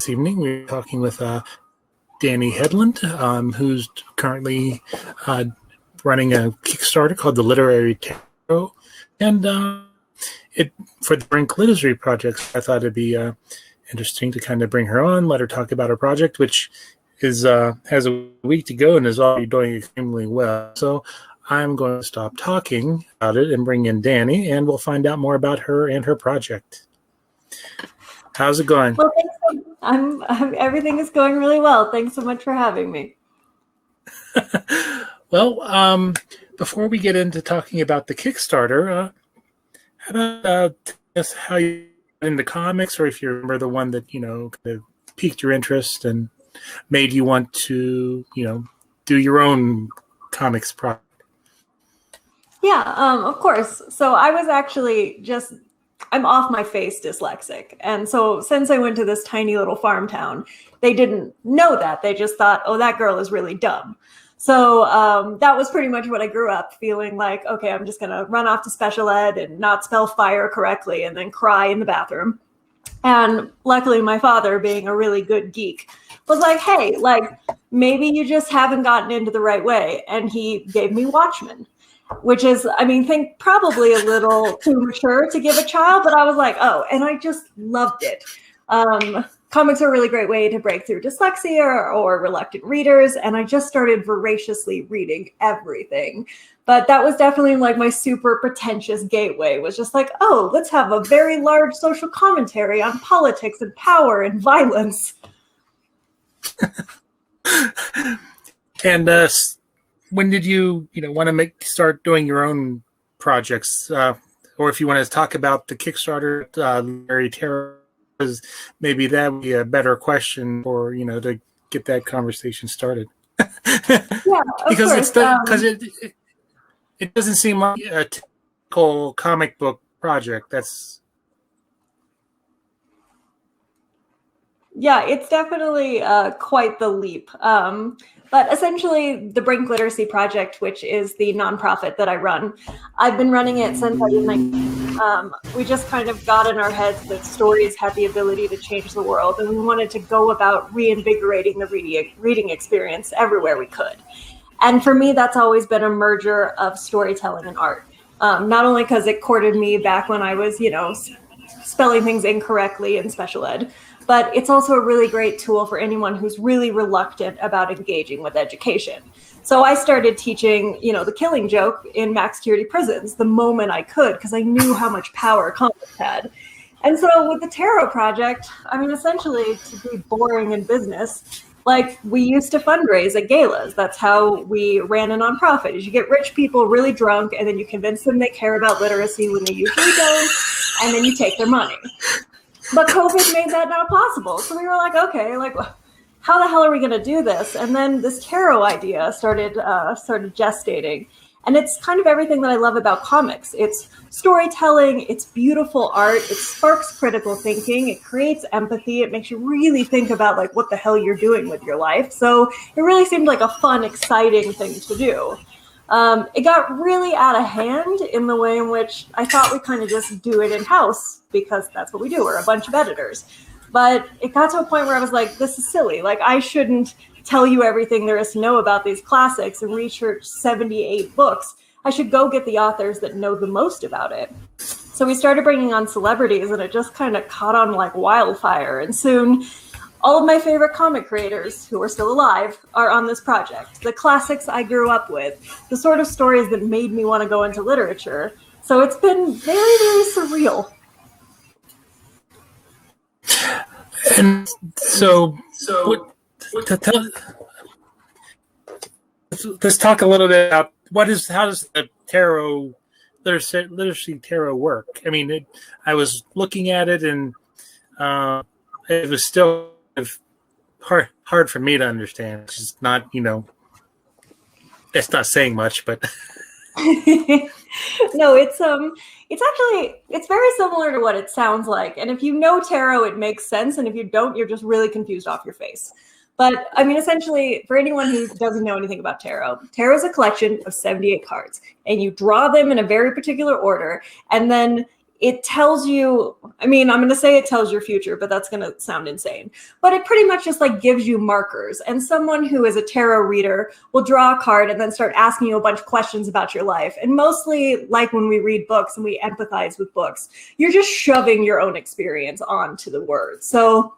this evening. We're talking with Dani Hedlund, who's currently running a Kickstarter called the Literary Tarot. And for the Brink Literacy Project, I thought it'd be interesting to kind of bring her on, let her talk about her project, which is has a week to go and is already doing extremely well. So I'm going to stop talking about it and bring in Dani, and we'll find out more about her and her project. How's it going? Well, everything is going really well. Thanks so much for having me. Well, before we get into talking about the Kickstarter, how about tell us how you got into comics, or if you remember the one that, kind of piqued your interest and made you want to, do your own comics project. Yeah, of course. So I was actually I'm off my face dyslexic. And so since I went to this tiny little farm town, they didn't know that. They just thought, oh, that girl is really dumb. So that was pretty much what I grew up feeling like, okay, I'm just going to run off to special ed and not spell fire correctly and then cry in the bathroom. And luckily, my father, being a really good geek, was like, hey, maybe you just haven't gotten into the right way. And he gave me Watchmen, which is, think probably a little too mature to give a child, but I was like, oh, and I just loved it. Comics are a really great way to break through dyslexia or reluctant readers, and I just started voraciously reading everything. But that was definitely my super pretentious gateway, was just like, oh, let's have a very large social commentary on politics and power and violence. And when did you, want to start doing your own projects? Or if you want to talk about the Kickstarter, Literary Tarot, maybe that would be a better question for, to get that conversation started. Yeah, because it doesn't seem like a typical comic book project. Yeah, it's definitely quite the leap. But essentially, the Brink Literacy Project, which is the nonprofit that I run, I've been running it since I was 19. We just kind of got in our heads that stories had the ability to change the world, and we wanted to go about reinvigorating the reading experience everywhere we could. And for me, that's always been a merger of storytelling and art. Not only because it courted me back when I was, spelling things incorrectly in special ed, but it's also a really great tool for anyone who's really reluctant about engaging with education. So I started teaching, the Killing Joke in max security prisons the moment I could, because I knew how much power comics had. And so with the Tarot Project, essentially, to be boring in business, we used to fundraise at galas. That's how we ran a nonprofit. Is you get rich people really drunk, and then you convince them they care about literacy when they usually don't, and then you take their money. But COVID made that not possible. So we were like, okay, how the hell are we going to do this? And then this tarot idea started gestating. And it's kind of everything that I love about comics. It's storytelling, it's beautiful art, it sparks critical thinking, it creates empathy, it makes you really think about what the hell you're doing with your life. So it really seemed like a fun, exciting thing to do. It got really out of hand in the way in which I thought we kind of just do it in-house, because that's what we do. We're a bunch of editors. But it got to a point where I was like, this is silly. I shouldn't tell you everything there is to know about these classics and research 78 books. I should go get the authors that know the most about it. So we started bringing on celebrities, and it just kind of caught on like wildfire. And soon, all of my favorite comic creators who are still alive are on this project. The classics I grew up with, the sort of stories that made me want to go into literature. So it's been very, very surreal. And so let's talk a little bit about how does the tarot literacy tarot work? I mean, I was looking at it, and it was still hard for me to understand. It's just not, it's not saying much, but no, it's very similar to what it sounds like. And if you know tarot, it makes sense. And if you don't, you're just really confused off your face. But I mean, essentially, for anyone who doesn't know anything about tarot is a collection of 78 cards, and you draw them in a very particular order. And then it tells you, I mean, I'm going to say it tells your future, but that's going to sound insane. But it pretty much just like gives you markers. And someone who is a tarot reader will draw a card and then start asking you a bunch of questions about your life. And mostly like when we read books and we empathize with books, you're just shoving your own experience onto the words. So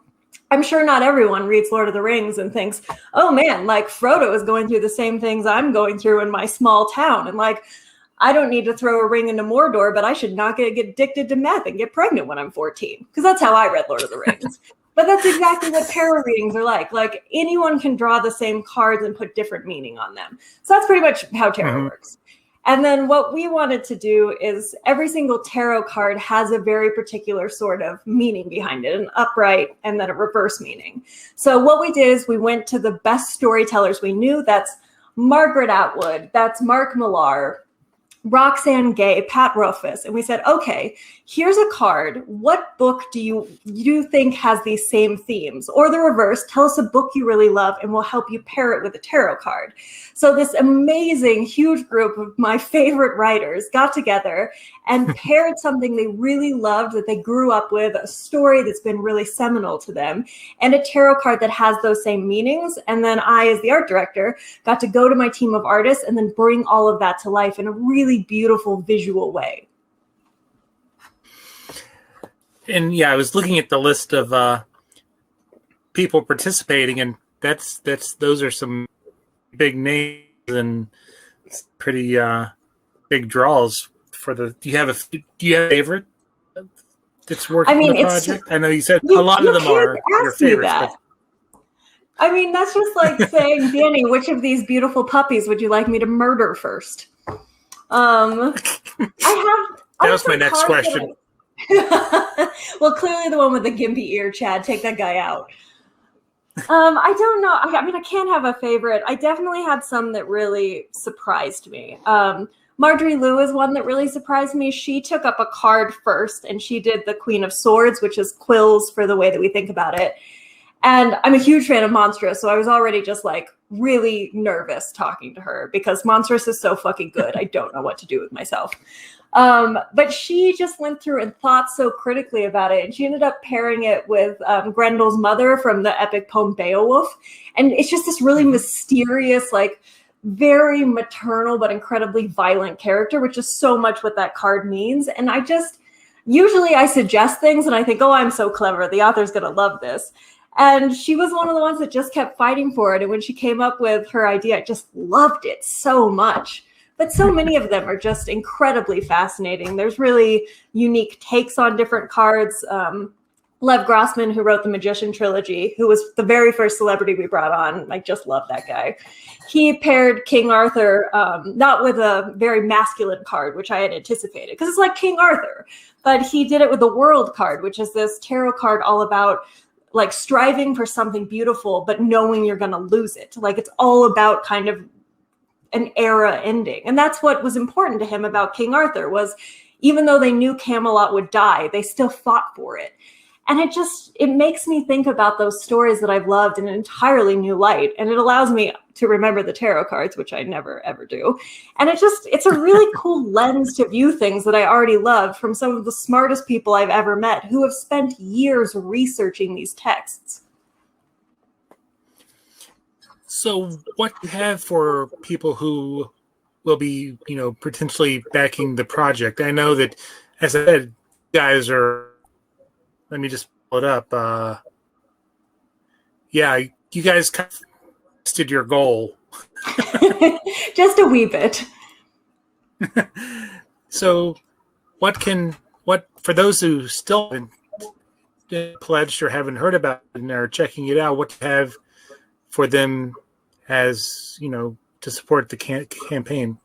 I'm sure not everyone reads Lord of the Rings and thinks, oh man, like Frodo is going through the same things I'm going through in my small town. And like, I don't need to throw a ring into Mordor, but I should not get addicted to meth and get pregnant when I'm 14. Because that's how I read Lord of the Rings. But that's exactly what tarot readings are like. Like anyone can draw the same cards and put different meaning on them. So that's pretty much how tarot works. And then what we wanted to do is every single tarot card has a very particular sort of meaning behind it, an upright and then a reverse meaning. So what we did is we went to the best storytellers we knew. That's Margaret Atwood, that's Mark Millar, Roxane Gay, Pat Rothfuss, and we said, okay, here's a card. What book do you think has these same themes? Or the reverse, tell us a book you really love and we'll help you pair it with a tarot card. So this amazing, huge group of my favorite writers got together and paired something they really loved that they grew up with, a story that's been really seminal to them, and a tarot card that has those same meanings. And then I, as the art director, got to go to my team of artists and then bring all of that to life in a really beautiful visual way. And yeah, I was looking at the list of people participating, and those are some big names and pretty big draws for the. Do you have a favorite that's working on the project? I know you said a lot of them are your favorites. I mean, that's just like saying, Dani, which of these beautiful puppies would you like me to murder first? That was my next question. Well, clearly the one with the gimpy ear, Chad. Take that guy out. I don't know. I mean, I can't have a favorite. I definitely had some that really surprised me. Marjorie Liu is one that really surprised me. She took up a card first, and she did the Queen of Swords, which is quills for the way that we think about it. And I'm a huge fan of Monstrous, so I was already just like really nervous talking to her because Monstrous is so fucking good. I don't know what to do with myself. But she just went through and thought so critically about it. And she ended up pairing it with Grendel's mother from the epic poem Beowulf. And it's just this really mysterious, like very maternal, but incredibly violent character, which is so much what that card means. And usually I suggest things and I think, oh, I'm so clever. The author's going to love this. And she was one of the ones that just kept fighting for it. And when she came up with her idea, I just loved it so much. But so many of them are just incredibly fascinating. There's really unique takes on different cards. Lev Grossman, who wrote the Magician trilogy, who was the very first celebrity we brought on. I just love that guy. He paired King Arthur, not with a very masculine card, which I had anticipated, because it's like King Arthur. But he did it with the World card, which is this tarot card all about like striving for something beautiful, but knowing you're going to lose it. Like it's all about kind of an era ending. And that's what was important to him about King Arthur was even though they knew Camelot would die, they still fought for it. And it makes me think about those stories that I've loved in an entirely new light. And it allows me to remember the tarot cards, which I never, ever do. And it's a really cool lens to view things that I already loved from some of the smartest people I've ever met who have spent years researching these texts. So what do you have for people who will be, potentially backing the project? I know that, as I said, you guys are, let me just pull it up. You guys kind of tested your goal. Just a wee bit. So for those who still haven't pledged or haven't heard about it and are checking it out, what do you have for them as, to support the campaign?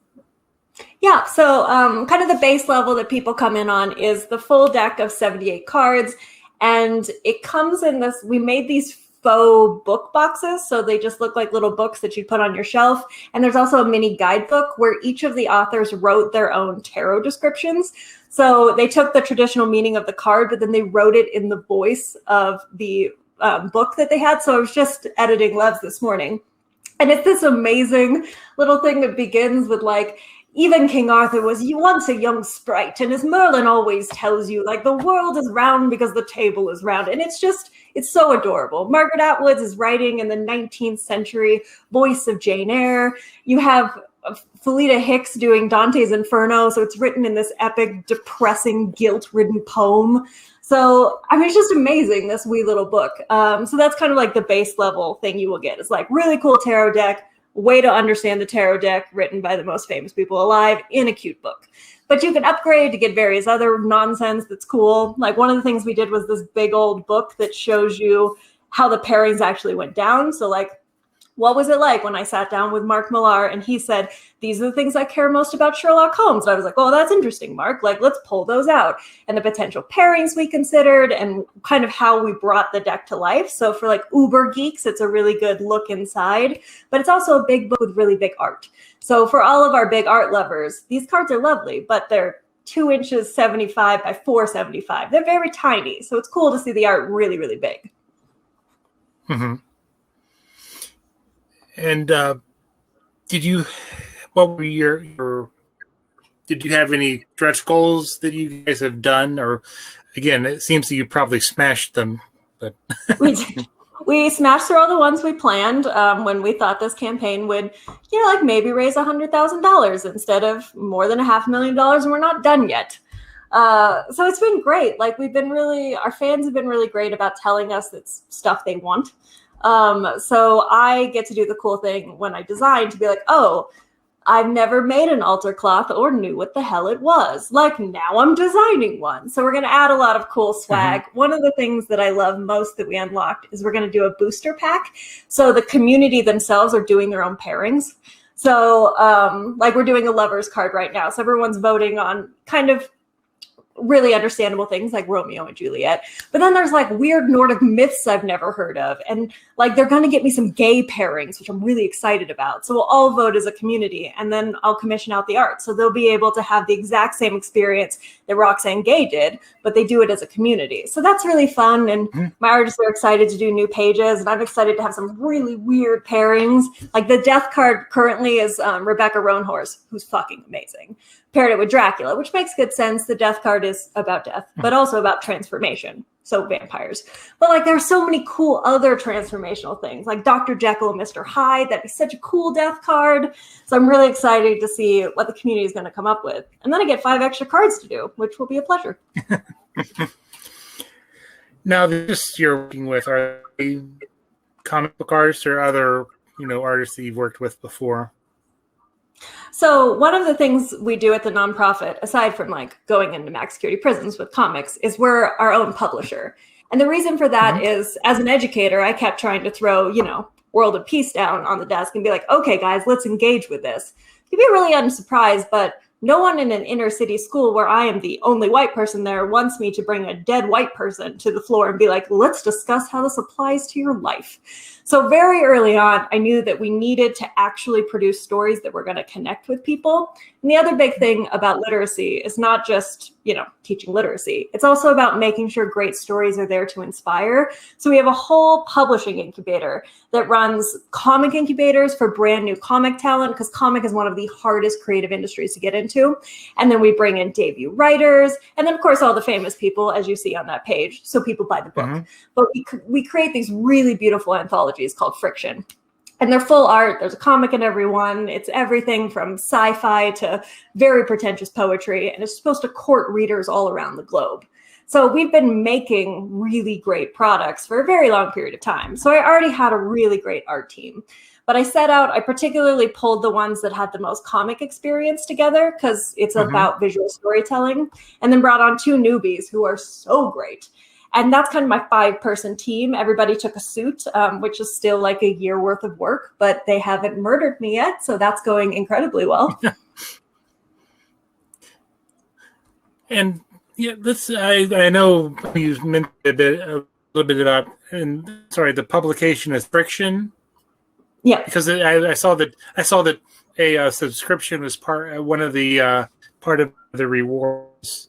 Yeah, so kind of the base level that people come in on is the full deck of 78 cards. And it comes in this, we made these faux book boxes. So they just look like little books that you'd put on your shelf. And there's also a mini guidebook where each of the authors wrote their own tarot descriptions. So they took the traditional meaning of the card, but then they wrote it in the voice of the book that they had. So I was just editing Lev's this morning. And it's this amazing little thing that begins with like, even King Arthur was once a young sprite, and as Merlin always tells you, like, the world is round because the table is round. And it's so adorable. Margaret Atwood is writing in the 19th century voice of Jane Eyre. You have Felita Hicks doing Dante's Inferno, so it's written in this epic, depressing, guilt-ridden poem. So, I mean, it's just amazing, this wee little book. So that's kind of like the base level thing you will get. It's like really cool tarot deck, way to understand the tarot deck, written by the most famous people alive in a cute book. But you can upgrade to get various other nonsense that's cool. Like, one of the things we did was this big old book that shows you how the pairings actually went down. So, like, what was it like when I sat down with Mark Millar and he said, these are the things I care most about Sherlock Holmes? And I was like, oh, that's interesting, Mark. Like, let's pull those out. And the potential pairings we considered and kind of how we brought the deck to life. So for like uber geeks, it's a really good look inside, but it's also a big book with really big art. So for all of our big art lovers, these cards are lovely, but they're 2 inches 75 by 475. They're very tiny. So it's cool to see the art really, really big. Mm-hmm. And what were did you have any stretch goals that you guys have done? Or again, it seems that you probably smashed them, but we smashed through all the ones we planned when we thought this campaign would, like maybe raise $100,000 instead of more than $500,000, and we're not done yet. So it's been great. Like, our fans have been really great about telling us it's stuff they want. So I get to do the cool thing when I design to be like, oh, I've never made an altar cloth or knew what the hell it was. Like, now I'm designing one. So we're going to add a lot of cool swag. Mm-hmm. One of the things that I love most that we unlocked is we're going to do a booster pack. So the community themselves are doing their own pairings. So like, we're doing a lover's card right now. So everyone's voting on kind of really understandable things like Romeo and Juliet. But then there's like weird Nordic myths I've never heard of. And like, they're going to get me some gay pairings, which I'm really excited about. So we'll all vote as a community, and then I'll commission out the art. So they'll be able to have the exact same experience that Roxane Gay did, but they do it as a community. So that's really fun. And my artists are excited to do new pages, and I'm excited to have some really weird pairings. Like, the death card currently is Rebecca Roanhorse, who's fucking amazing. Paired it with Dracula, which makes good sense. The death card is about death, but also about transformation. So vampires. But like, there's so many cool other transformational things, like Dr. Jekyll and Mr. Hyde. That'd be such a cool death card. So I'm really excited to see what the community is going to come up with. And then I get 5 extra cards to do, which will be a pleasure. Now, this you're working with, are they comic book artists or other, artists that you've worked with before? So one of the things we do at the nonprofit, aside from like going into max security prisons with comics, is we're our own publisher. And the reason for that is, as an educator, I kept trying to throw, World of Peace down on the desk and be like, okay, guys, let's engage with this. You'd be really unsurprised, but no one in an inner city school where I am the only white person there wants me to bring a dead white person to the floor and be like, let's discuss how this applies to your life. So very early on, I knew that we needed to actually produce stories that were going to connect with people. And the other big thing about literacy is not just, teaching literacy. It's also about making sure great stories are there to inspire. So we have a whole publishing incubator that runs comic incubators for brand new comic talent, because comic is one of the hardest creative industries to get into. And then we bring in debut writers, and then of course all the famous people, as you see on that page, so people buy the book. But we create these really beautiful anthologies called Friction. And they're full art. There's a comic in every one. It's everything from sci-fi to very pretentious poetry. And it's supposed to court readers all around the globe. So we've been making really great products for a very long period of time. So I already had a really great art team. But I particularly pulled the ones that had the most comic experience together, because it's about visual storytelling, and then brought on 2 newbies who are so great. And that's kind of my 5-person team. Everybody took a suit, which is still like a year worth of work, but they haven't murdered me yet. So that's going incredibly well. And yeah, I know you mentioned a little bit about, the publication is Friction. Yeah. Because I saw that a subscription was part of the rewards.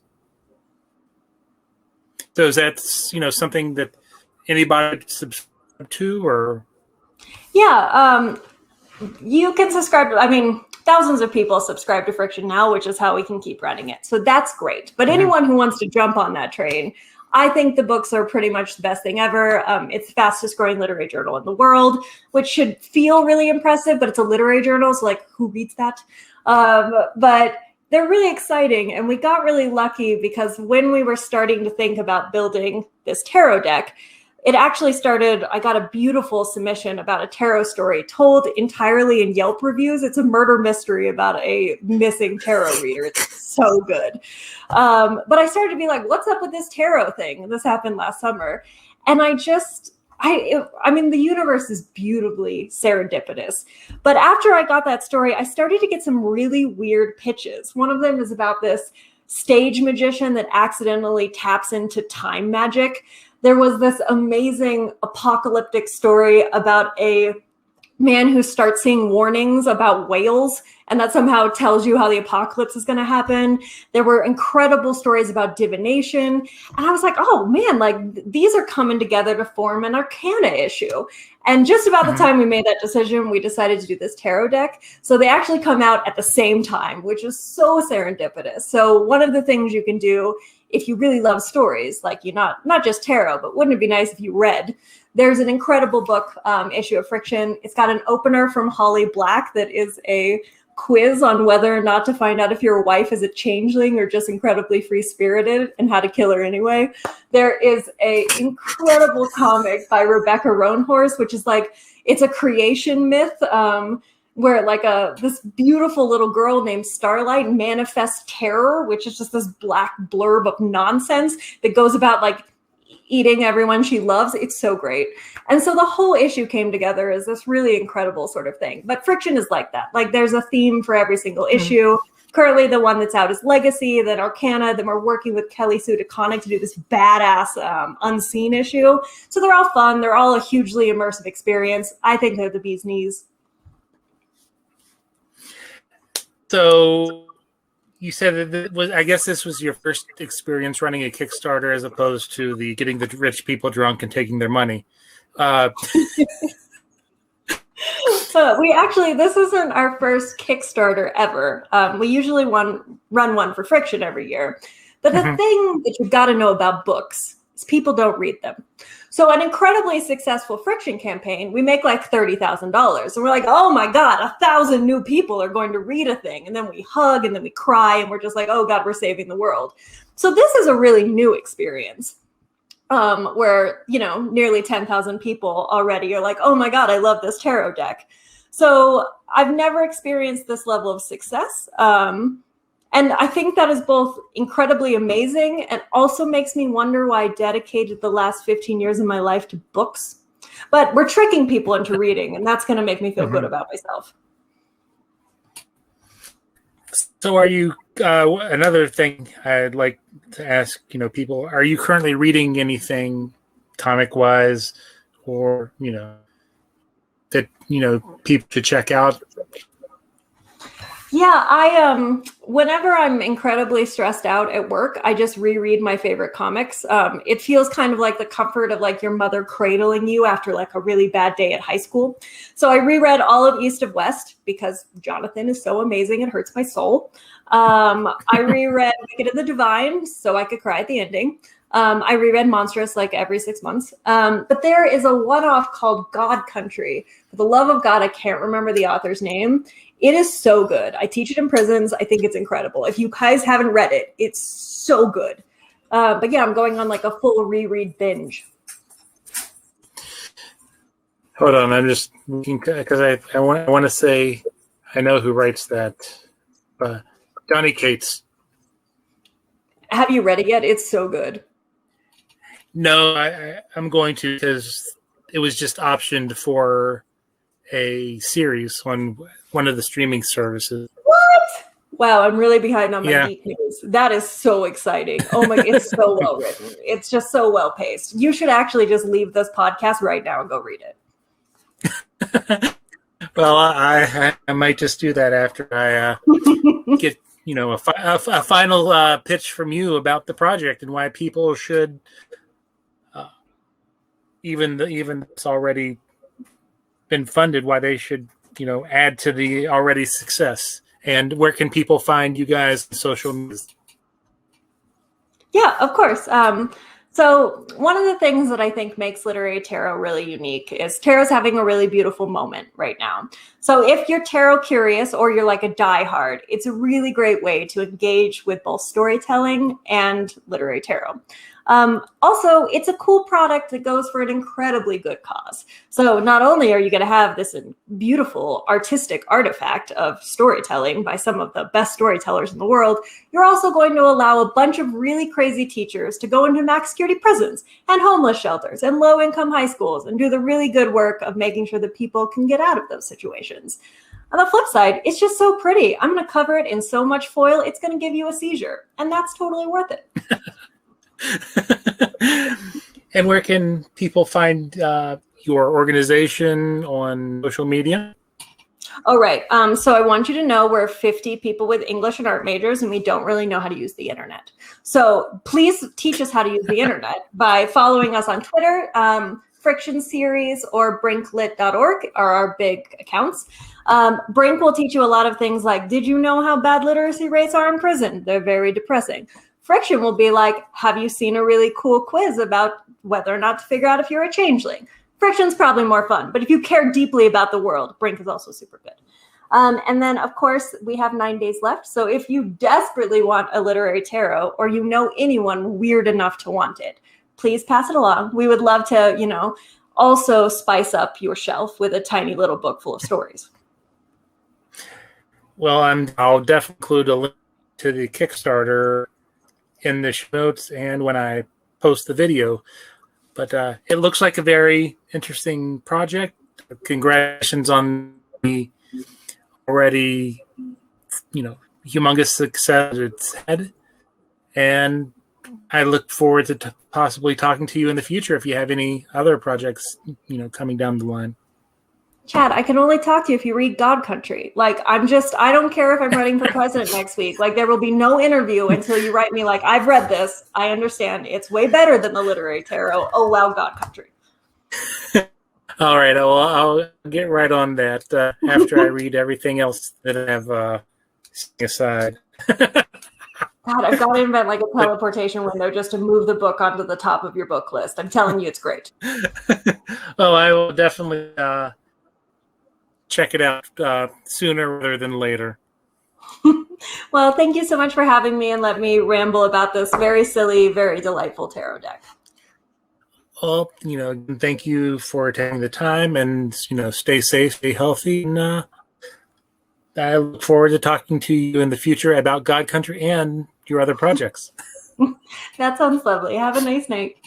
So is that, something that anybody could subscribe to, or? Yeah, you can subscribe. I mean, thousands of people subscribe to Friction now, which is how we can keep running it. So that's great. But anyone who wants to jump on that train, I think the books are pretty much the best thing ever. It's the fastest growing literary journal in the world, which should feel really impressive, but it's a literary journal, so like, who reads that? But they're really exciting, and we got really lucky because when we were starting to think about building this tarot deck, it actually started, I got a beautiful submission about a tarot story told entirely in Yelp reviews. It's a murder mystery about a missing tarot reader. It's so good. But I started to be like, what's up with this tarot thing? This happened last summer. And I mean, the universe is beautifully serendipitous. But after I got that story, I started to get some really weird pitches. One of them is about this stage magician that accidentally taps into time magic. There was this amazing apocalyptic story about a man who starts seeing warnings about whales, and that somehow tells you how the apocalypse is going to happen. There were incredible stories about divination. And I was like, oh man, like these are coming together to form an arcana issue. And just about the time we made that decision, we decided to do this tarot deck. So they actually come out at the same time, which is so serendipitous. So one of the things you can do if you really love stories, like not just tarot, but wouldn't it be nice if you read? There's an incredible book issue of Friction. It's got an opener from Holly Black that is a quiz on whether or not to find out if your wife is a changeling or just incredibly free-spirited and how to kill her anyway. There is a incredible comic by Rebecca Roanhorse, which is like, it's a creation myth where like this beautiful little girl named Starlight manifests terror, which is just this black blurb of nonsense that goes about like eating everyone she loves. It's so great. And so the whole issue came together as this really incredible sort of thing. But Friction is like that. Like there's a theme for every single issue. Currently, the one that's out is Legacy, then Arcana, then we're working with Kelly Sue DeConnick to do this badass Unseen issue. So they're all fun. They're all a hugely immersive experience. I think they're the bee's knees. So you said that I guess this was your first experience running a Kickstarter as opposed to the getting the rich people drunk and taking their money. So this isn't our first Kickstarter ever. We usually run one for Friction every year. But the thing that you've got to know about books is people don't read them. So an incredibly successful Friction campaign, we make like $30,000. And we're like, oh my God, 1,000 new people are going to read a thing. And then we hug and then we cry and we're just like, oh God, we're saving the world. So this is a really new experience where, nearly 10,000 people already are like, oh my God, I love this tarot deck. So I've never experienced this level of success. And I think that is both incredibly amazing and also makes me wonder why I dedicated the last 15 years of my life to books. But we're tricking people into reading, and that's going to make me feel good about myself. So are you, another thing I'd like to ask, people, are you currently reading anything comic-wise or, that, people should check out? Yeah, whenever I'm incredibly stressed out at work, I just reread my favorite comics. It feels kind of like the comfort of like your mother cradling you after like a really bad day at high school. So I reread all of East of West because Jonathan is so amazing, it hurts my soul. I reread Wicked and the Divine so I could cry at the ending. I reread Monstrous like every 6 months. But there is a one-off called God Country. For the love of God, I can't remember the author's name. It is so good. I teach it in prisons. I think it's incredible. If you guys haven't read it, it's so good. But yeah, I'm going on like a full reread binge. Hold on, I'm just looking because I want to say I know who writes that. Donny Cates. Have you read it yet? It's so good. No, I'm going to because it was just optioned for a series on one of the streaming services. What? Wow, I'm really behind on my geek news. That is so exciting. Oh my, it's so well written. It's just so well paced. You should actually just leave this podcast right now and go read it. Well, I might just do that after I get a final pitch from you about the project and why people should even it's already been funded, why they should add to the already success. And where can people find you guys on social media? Yeah, of course. So one of the things that I think makes Literary Tarot really unique is tarot's having a really beautiful moment right now. So if you're tarot curious or you're like a diehard, it's a really great way to engage with both storytelling and literary tarot. Also, it's a cool product that goes for an incredibly good cause. So not only are you going to have this beautiful artistic artifact of storytelling by some of the best storytellers in the world, you're also going to allow a bunch of really crazy teachers to go into max security prisons and homeless shelters and low-income high schools and do the really good work of making sure that people can get out of those situations. On the flip side, it's just so pretty. I'm going to cover it in so much foil, it's going to give you a seizure. And that's totally worth it. And where can people find your organization on social media? Oh, right. So I want you to know we're 50 people with English and art majors, and we don't really know how to use the internet. So please teach us how to use the internet by following us on Twitter. Friction Series or brinklit.org are our big accounts. Brink will teach you a lot of things like, did you know how bad literacy rates are in prison? They're very depressing. Friction will be like, have you seen a really cool quiz about whether or not to figure out if you're a changeling? Friction's probably more fun, but if you care deeply about the world, Brink is also super good. And then, of course, we have 9 days left. So if you desperately want a literary tarot or you know anyone weird enough to want it, please pass it along. We would love to, also spice up your shelf with a tiny little book full of stories. Well, I'll definitely include a link to the Kickstarter in the show notes and when I post the video. But it looks like a very interesting project. Congratulations on the already, humongous success it's had. And I look forward to possibly talking to you in the future if you have any other projects, coming down the line. Chad, I can only talk to you if you read God Country. I don't care if I'm running for president next week. There will be no interview until you write me I've read this. I understand. It's way better than the literary tarot. Oh, wow, God Country. All right. I'll get right on that after I read everything else that I have set aside. God, I've got to invent a teleportation window just to move the book onto the top of your book list. I'm telling you, it's great. Well, I will definitely check it out sooner rather than later. Well, thank you so much for having me and let me ramble about this very silly, very delightful tarot deck. Well, thank you for taking the time and, stay safe, stay healthy. And I look forward to talking to you in the future about God Country and your other projects. That sounds lovely. Have a nice night.